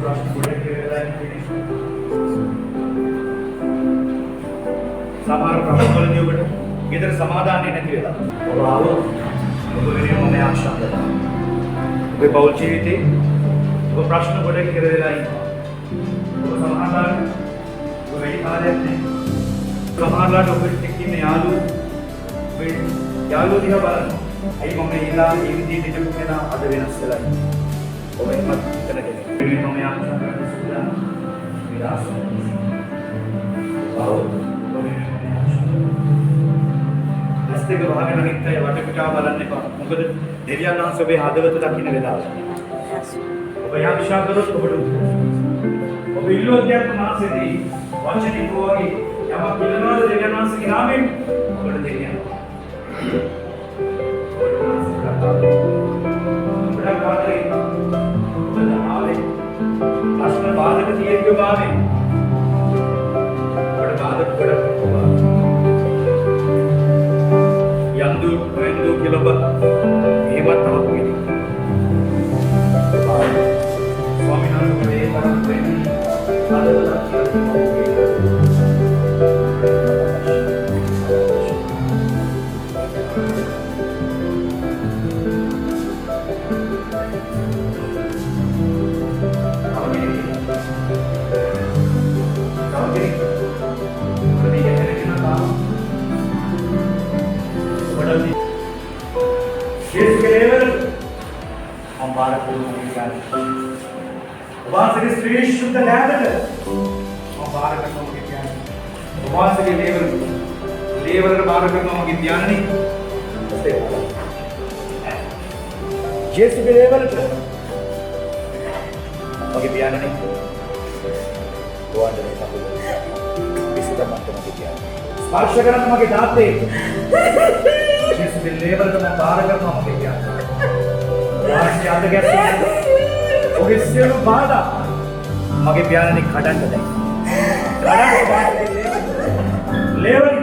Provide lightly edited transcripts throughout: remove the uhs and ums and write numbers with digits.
ප්‍රශ්න ගොඩක් කියලා ඉන්නේ. සමහර ප්‍රශ්නවලදී ඔබට ගෙදර සමාදානය නැති වෙලා. ඔබ ආවොත් ඔබ වෙනුවෙන් මම ආශා කරනවා. ඔබේ පෞල් ජීවිතේ ඔබ ප්‍රශ්න ගොඩක් කියලා ඉන්නවා. ඔබ සමාදාන ඔබ වැඩි කාලයක් නැහැ. සමහරලාට ඔබට එක්කින යාළුවෝ දිහා බලන්න. අයි මම ඊළා මේ විදිහට හිටපු කෙනා අද වෙනස් වෙලා ඉන්නේ. ඔබ එන්නත් එතන දෙන්නේ. මම ආශා කරන සුදා විලාස. ඇස්තක වහගෙන අනිත් අය වටපිටාව බලන්න එපා. මොකද දෙවියන් වහන්සේ ඔබේ හදවත දකින්න වෙලාව. ඔබ ආශා කරොත් ඔබට ඔබ ඉල්ලුවොත් මාසෙදී වචනික වගේ යමක් පිළිනවද දෙවියන් වහන්සේගේ නාමයෙන් ඔබට දෙවියන්. ගොඩක් කාලේ ඔබ ආවේ ප්‍රශ්න බාධක තියෙද්දී ඔබ ආවේ. ඔබට බාධක ගොඩක් ඔබ යන්දු වෙන්දු කියලා ඔබ එහෙමත් තවත් කෙනෙක්. ස්වාමීන් වහන්සේ තරම් වෙන්නේ අදවලා के श्री शुद्ध न्याय बार के लेवर बार ध्यान नहीं के लेवर ध्यान नहीं स्पर्श करना दाते लेवर बार ध्यान ओके सिर्फ बाधा मगे प्यार ने खड़न दे खड़न के बाद लेवल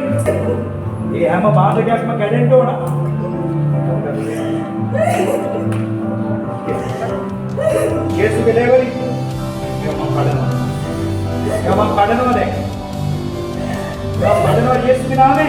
ये हम बात क्या में कैडेंट होना केस के लेवल ये हम खड़न वाले ये खड़न वाले ये खड़न वाले ये नाम है